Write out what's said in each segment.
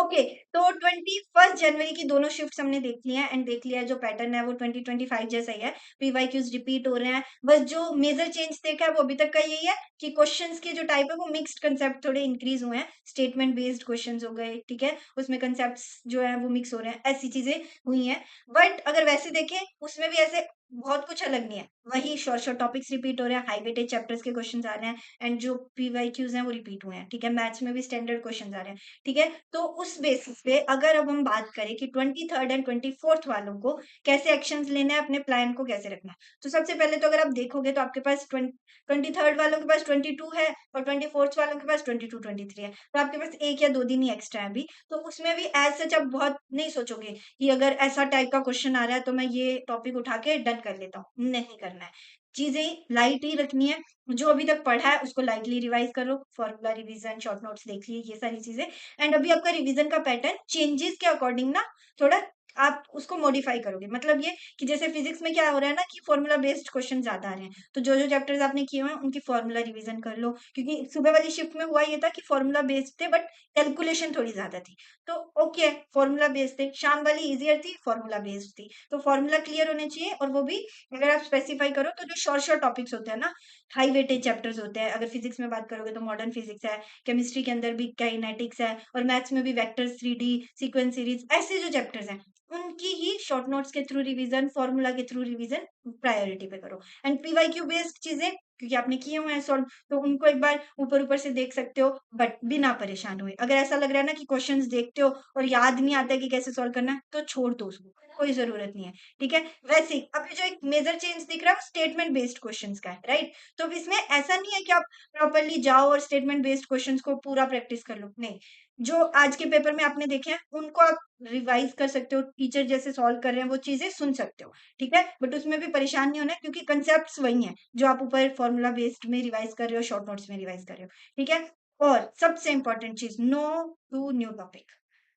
Okay, तो 21 जनवरी की दोनों शिफ्ट्स हमने देख ली हैं एंड देख लिया है जो पैटर्न है वो 2025 जैसा ही है। पीवाईक्यूज रिपीट हो रहे हैं। बस जो मेजर चेंज देखा है वो अभी तक का यही है कि क्वेश्चंस के जो टाइप है वो मिक्स्ड कंसेप्ट थोड़े इंक्रीज हुए हैं। स्टेटमेंट बेस्ड क्वेश्चंस हो गए, ठीक है, उसमें कंसेप्ट्स जो है वो मिक्स हो रहे हैं, ऐसी चीजें हुई हैं। बट अगर वैसे देखें उसमें भी ऐसे बहुत कुछ अलग नहीं है। वही शॉर्ट शॉर्ट टॉपिक्स रिपीट हो रहे हैं, हाई वेटेज चैप्टर्स के क्वेश्चन आ रहे हैं एंड जो पीवाईक्यूज हैं वो रिपीट हुए हैं, ठीक है। मैथ्स में भी स्टैंडर्ड क्वेश्चन आ रहे हैं, ठीक है। तो उस बेसिस पे अगर अब हम बात करें कि 23rd एंड 24th वालों को कैसे एक्शंस लेना है, अपने प्लान को कैसे रखना है, तो सबसे पहले तो अगर आप देखोगे तो आपके पास 23rd वालों के पास 22 है और 24th वालों के पास 22 23 है, तो आपके पास एक या दो दिन ही एक्स्ट्रा है अभी। तो उसमें भी एज सच आप बहुत नहीं सोचोगे कि अगर ऐसा टाइप का क्वेश्चन आ रहा है तो मैं ये टॉपिक उठा के डन कर लेता हूँ, नहीं करना है। चीजें लाइट ही रखनी है। जो अभी तक पढ़ा है उसको लाइटली रिवाइज करो, फॉर्मूला रिवीजन, शॉर्ट नोट्स देख लिए, ये सारी चीजें। एंड अभी आपका रिवीजन का पैटर्न चेंजेस के अकॉर्डिंग ना थोड़ा आप उसको मॉडिफाई करोगे। मतलब ये कि जैसे फिजिक्स में क्या हो रहा है ना कि फॉर्मूला बेस्ड क्वेश्चन ज्यादा आ रहे हैं, तो जो जो चैप्टर्स आपने किए हुए हैं उनकी फॉर्मूला रिवीजन कर लो, क्योंकि सुबह वाली शिफ्ट में हुआ ये था कि फॉर्मूला बेस्ड थे बट कैलकुलेशन थोड़ी ज्यादा थी। तो ओके, फॉर्मूला बेस्ड थे। शाम वाली इजियर थी, फॉर्मूला बेस्ड थी, तो फॉर्मूला क्लियर होने चाहिए। और वो भी अगर आप स्पेसिफाई करो तो जो शॉर्ट शॉर्ट टॉपिक्स होते हैं ना, हाई वेटेज चैप्टर्स होते हैं। अगर फिजिक्स में बात करोगे तो मॉडर्न फिजिक्स है, केमिस्ट्री के अंदर भी काइनेटिक्स है, और मैथ्स में भी वेक्टर्स, 3D, सीक्वेंस सीरीज, ऐसे जो चैप्टर्स हैं उनकी ही शॉर्ट नोट्स के थ्रू रिवीजन, फॉर्मूला के थ्रू रिवीजन प्रायोरिटी पे करो। एंड पीवाईक्यू बेस्ड चीजें क्योंकि आपने किए हुए हैं सॉल्व, तो उनको एक बार ऊपर ऊपर से देख सकते हो बट बिना परेशान हुए। अगर ऐसा लग रहा है ना कि क्वेश्चंस देखते हो और याद नहीं आता है कि कैसे सॉल्व करना है, तो छोड़ दो उसको, कोई जरूरत नहीं है, ठीक है। वैसे ही अभी जो एक मेजर चेंज दिख रहा है वो स्टेटमेंट बेस्ड क्वेश्चंस का है, राइट। तो अब इसमें ऐसा नहीं है कि आप प्रॉपरली जाओ और स्टेटमेंट बेस्ड क्वेश्चंस को पूरा प्रैक्टिस कर लो, नहीं। जो आज के पेपर में आपने देखे हैं उनको आप रिवाइज कर सकते हो, टीचर जैसे सॉल्व कर रहे हैं वो चीजें सुन सकते हो, ठीक है। बट उसमें भी परेशान नहीं होना है, क्योंकि कंसेप्ट वही है जो आप ऊपर फॉर्मूला बेस्ड में रिवाइज कर रहे हो, शॉर्ट नोट्स में रिवाइज कर रहे हो, ठीक है। और सबसे इंपॉर्टेंट चीज, नो टू न्यू टॉपिक।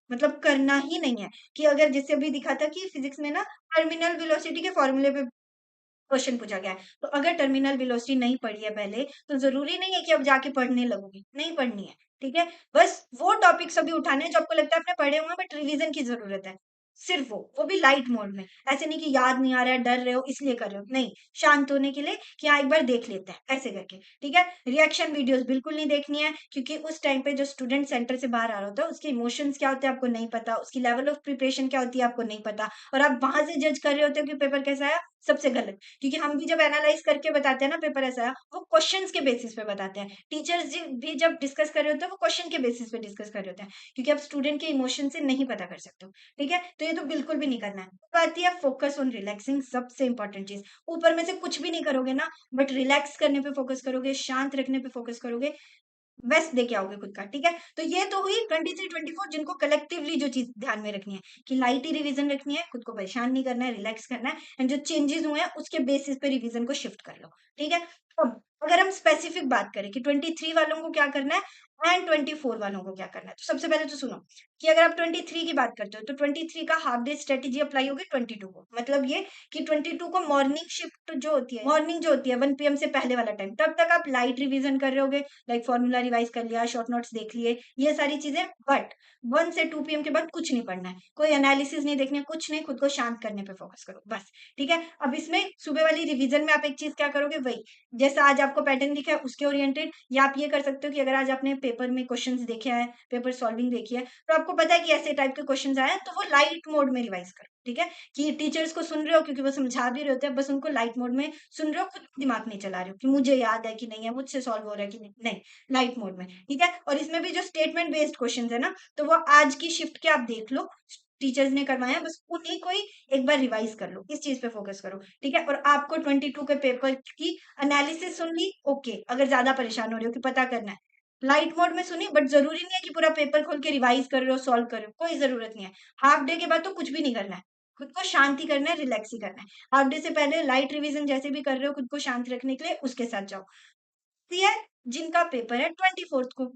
मतलब करना ही नहीं है कि अगर जैसे अभी दिखा था कि फिजिक्स में ना टर्मिनल वेलोसिटी के फॉर्मूले पे क्वेश्चन पूछा गया है, तो अगर टर्मिनल वेलोसिटी नहीं पढ़ी है पहले तो जरूरी नहीं है कि अब जाके पढ़ने लगोगी, नहीं पढ़नी है, ठीक है। बस वो टॉपिक्स अभी उठाने हैं जो आपको लगता है आपने पढ़े हुए हैं बट रिवीजन की जरूरत है, सिर्फ वो भी लाइट मोड में। ऐसे नहीं कि याद नहीं आ रहा है, डर रहे हो इसलिए कर रहे हो, नहीं, शांत होने के लिए कि हाँ एक बार देख लेते हैं ऐसे करके, ठीक है। रिएक्शन वीडियोस बिल्कुल नहीं देखनी है, क्योंकि उस टाइम पे जो स्टूडेंट सेंटर से बाहर आ रहा होता है उसके इमोशंस क्या होते हैं आपको नहीं पता, उसकी लेवल ऑफ प्रिपरेशन क्या होती है आपको नहीं पता, और आप वहां से जज कर रहे होते हो कि पेपर कैसा आया, सबसे गलत। क्योंकि हम भी जब एनालाइज करके बताते हैं ना पेपर ऐसा है, वो क्वेश्चंस के बेसिस पे बताते हैं। टीचर्स भी जब डिस्कस कर रहे होते हैं वो क्वेश्चन के बेसिस पे डिस्कस कर रहे होते हैं, क्योंकि आप स्टूडेंट के इमोशन से नहीं पता कर सकते हो, ठीक है। तो ये तो बिल्कुल भी नहीं करना है। बात है फोकस ऑन रिलैक्सिंग, सबसे इंपॉर्टेंट चीज। ऊपर में से कुछ भी नहीं करोगे ना, बट रिलैक्स करने पे फोकस करोगे, शांत रखने पे फोकस करोगे, बेस्ट दे के आओगे खुद का, ठीक है। तो ये तो हुई 23 24 जिनको कलेक्टिवली जो चीज ध्यान में रखनी है कि लाइट ही रिवीजन रखनी है, खुद को परेशान नहीं करना है, रिलैक्स करना है, एंड जो चेंजेस हुए हैं उसके बेसिस पे रिवीजन को शिफ्ट कर लो, ठीक है। अब अगर हम स्पेसिफिक बात करें कि 23 वालों को क्या करना है एंड 24 वालों को क्या करना है, तो सबसे पहले तो सुनो कि अगर आप 23 की बात करते हो तो 23 का हाफ डे स्ट्रेटेजी अप्लाई होगी 22 को। मतलब ये कि 22 को मॉर्निंग शिफ्ट जो होती है, मॉर्निंग जो होती है 1 PM से पहले वाला टाइम, तब तक आप लाइट रिवीजन कर रहे होगे, लाइक फॉर्मूला रिवाइज कर लिया, शॉर्ट नोट्स देख लिए, ये सारी चीजें। बट 1 से 2 PM के बाद कुछ नहीं पढ़ना है, कोई एनालिसिस नहीं देखना है, कुछ नहीं, खुद को शांत करने पे फोकस करो बस, ठीक है। अब इसमें सुबह वाली रिवीजन में आप एक चीज क्या करोगे, वही जैसा आज आपको पैटर्न दिखा है उसके ओरिएंटेड, या आप ये कर सकते हो कि अगर आज आपने पेपर में क्वेश्चंस देखे हैं, पेपर सॉल्विंग देखी है, तो आपको पता है कि ऐसे टाइप के क्वेश्चंस आए हैं, तो वो लाइट मोड में रिवाइज करो, ठीक है। कि टीचर्स को सुन रहे हो क्योंकि वो समझा भी रहे होते हैं, बस उनको लाइट मोड में सुन रहे हो, खुद दिमाग नहीं चला रहे हो कि मुझे याद है कि नहीं है, मुझसे सॉल्व हो रहा है कि नहीं, नहीं, लाइट मोड में, ठीक है। और इसमें भी जो स्टेटमेंट बेस्ड क्वेश्चन है ना, तो वो आज की शिफ्ट के आप देख लो, टीचर्स ने करवाया है, बस उन्हीं को ही एक बार रिवाइज कर लो, इस चीज पे फोकस करो, ठीक है। और आपको 22 के पेपर की एनालिसिस सुन ली, ओके। अगर ज्यादा परेशान हो रहे हो कि पता करना है, लाइट मोड में सुनी, बट जरूरी नहीं है कि पूरा पेपर खोल के रिवाइज कर रहे हो, सॉल्व कर रहे हो, कोई जरूरत नहीं है। हाफ डे के बाद तो कुछ भी नहीं करना है, खुद को शांति करना है, रिलैक्स ही करना है। हाफ डे से पहले लाइट रिवीजन जैसे भी कर रहे हो खुद को शांत रखने के लिए, उसके साथ जाओ। क्लियर। जिनका पेपर है 24th को,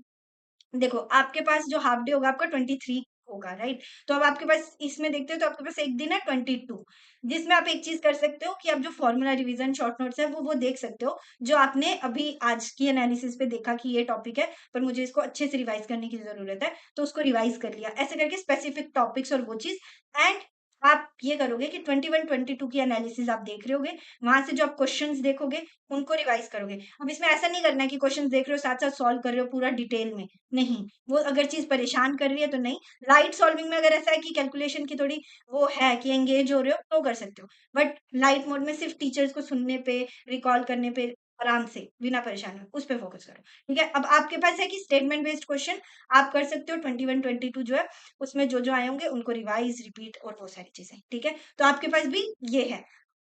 देखो आपके पास जो हाफ डे होगा आपका 23 को, होगा, राइट? तो अब आपके पास इसमें देखते हो तो आपके पास एक दिन है 22, जिसमें आप एक चीज कर सकते हो कि आप जो फॉर्मूला रिवीजन शॉर्ट नोट्स है वो देख सकते हो, जो आपने अभी आज की एनालिसिस पे देखा कि ये टॉपिक है पर मुझे इसको अच्छे से रिवाइज करने की जरूरत है, तो उसको रिवाइज कर लिया, ऐसे करके स्पेसिफिक टॉपिक्स और वो चीज। एंड आप ये करोगे कि 21 22 की एनालिसिस आप देख रहे होगे, वहां से जो आप क्वेश्चंस देखोगे उनको रिवाइज करोगे। अब इसमें ऐसा नहीं करना है कि क्वेश्चंस देख रहे हो साथ साथ सॉल्व कर रहे हो पूरा डिटेल में, नहीं, वो अगर चीज परेशान कर रही है तो नहीं। लाइट सॉल्विंग में अगर ऐसा है कि कैलकुलेशन की थोड़ी वो है कि एंगेज हो रहे हो तो कर सकते हो, बट लाइट मोड में सिर्फ टीचर्स को सुनने पे, रिकॉल करने पे, आराम से बिना परेशान हुए उस पे फोकस करो। ठीक है, अब आपके पास है कि स्टेटमेंट बेस्ड क्वेश्चन आप कर सकते हो 21 22 जो है उसमें जो जो आए होंगे उनको रिवाइज रिपीट और वो सारी चीजें। ठीक है, तो आपके पास भी ये है।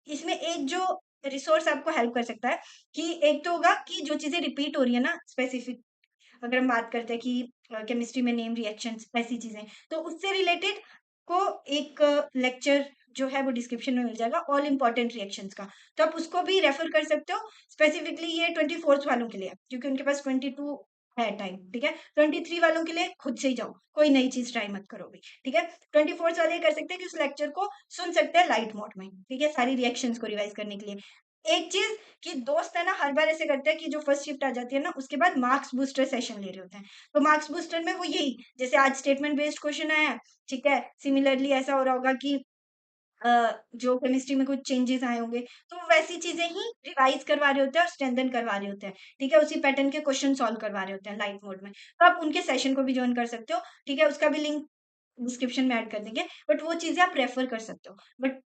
इसमें एक जो रिसोर्स आपको हेल्प कर सकता है कि एक तो होगा कि जो चीजें रिपीट हो रही है ना स्पेसिफिक, अगर हम बात करते हैं कि केमिस्ट्री में नेम रिएक्शंस ऐसी चीजें, तो उससे रिलेटेड को एक लेक्चर जो है वो डिस्क्रिप्शन में मिल जाएगा ऑल इंपॉर्टेंट रिएक्शंस का, तो आप उसको भी रेफर कर सकते हो। स्पेसिफिकली ये 24th वालों के लिए है, क्योंकि उनके पास 22 है टाइम। ठीक है, 23 वालों के लिए खुद से ही जाओ, कोई नई चीज ट्राई मत करो भी। ठीक है, 24th वाले ये कर सकते हैं कि उस लेक्चर को सुन सकते हैं लाइट मोड में, ठीक है, सारी रिएक्शंस को रिवाइज करने के लिए। एक चीज कि दोस्त है ना हर बार ऐसे करते हैं कि जो फर्स्ट शिफ्ट आ जाती है ना उसके बाद मार्क्स बूस्टर सेशन ले रहे होते हैं, तो मार्क्स बूस्टर में वो यही, जैसे आज स्टेटमेंट बेस्ड क्वेश्चन आया है, ठीक है, सिमिलरली ऐसा हो रहा होगा कि जो केमिस्ट्री में कुछ चेंजेस आए होंगे, तो वैसी चीजें ही रिवाइज करवा रहे होते हैं और स्ट्रेंथन करवा रहे होते हैं। ठीक है, उसी पैटर्न के क्वेश्चन सॉल्व करवा रहे होते हैं लाइव मोड में, तो आप उनके सेशन को भी ज्वाइन कर सकते हो। ठीक है, उसका भी लिंक डिस्क्रिप्शन में ऐड कर देंगे, बट वो चीजें आप रेफर कर सकते हो, बट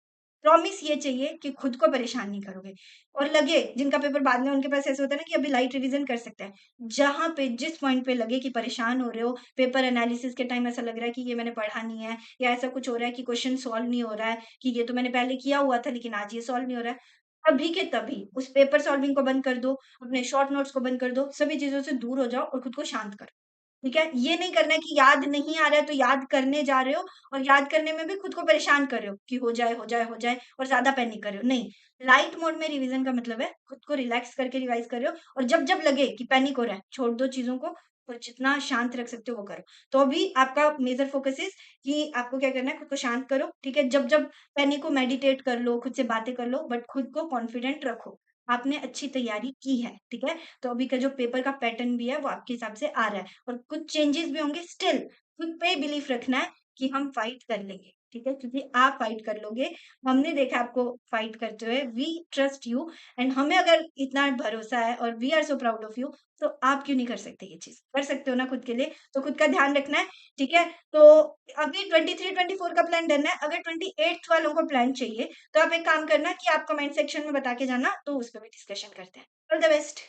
प्रॉमिस ये चाहिए कि खुद को परेशान नहीं करोगे। और लगे जिनका पेपर बाद में उनके पास ऐसे होता है ना कि अभी लाइट रिवीजन कर सकते हैं, जहां पे जिस पॉइंट पे लगे कि परेशान हो रहे हो, पेपर एनालिसिस के टाइम ऐसा लग रहा है कि ये मैंने पढ़ा नहीं है, या ऐसा कुछ हो रहा है कि क्वेश्चन सॉल्व नहीं हो रहा है, कि ये तो मैंने पहले किया हुआ था लेकिन आज ये सॉल्व नहीं हो रहा है, तभी के तभी उस पेपर सॉल्विंग को बंद कर दो, अपने शॉर्ट नोट्स को बंद कर दो, सभी चीजों से दूर हो जाओ और खुद को शांत करो। ठीक है, ये नहीं करना है कि याद नहीं आ रहा है तो याद करने जा रहे हो, और याद करने में भी खुद को परेशान कर रहे हो कि हो जाए हो जाए हो जाए, और ज्यादा पैनिक कर रहे हो, नहीं। लाइट मोड में रिवीजन का मतलब है खुद को रिलैक्स करके रिवाइज कर रहे हो, और जब जब लगे कि पैनिक हो रहा है छोड़ दो चीजों को, और जितना शांत रख सकते हो वो करो। तो अभी आपका मेजर फोकस इज कि आपको क्या करना है, खुद को शांत करो। ठीक है, जब जब पैनिक को मेडिटेट कर लो, खुद से बातें कर लो, बट खुद को कॉन्फिडेंट रखो, आपने अच्छी तैयारी की है। ठीक है, तो अभी का जो पेपर का पैटर्न भी है वो आपके हिसाब से आ रहा है, और कुछ चेंजेस भी होंगे, स्टिल खुद पे बिलीफ रखना है कि हम फाइट कर लेंगे। ठीक है, क्योंकि आप फाइट कर लोगे, हमने देखा आपको फाइट करते हुए, वी ट्रस्ट यू, एंड हमें अगर इतना भरोसा है और we are so proud of you, तो आप क्यों नहीं कर सकते, ये चीज कर सकते हो ना खुद के लिए, तो खुद का ध्यान रखना है। ठीक है, तो अभी 23 24 का प्लान डन है, अगर 28th वालों को प्लान चाहिए तो आप एक काम करना कि आप कमेंट सेक्शन में बता के जाना, तो उस पर भी डिस्कशन करते हैं। All the best.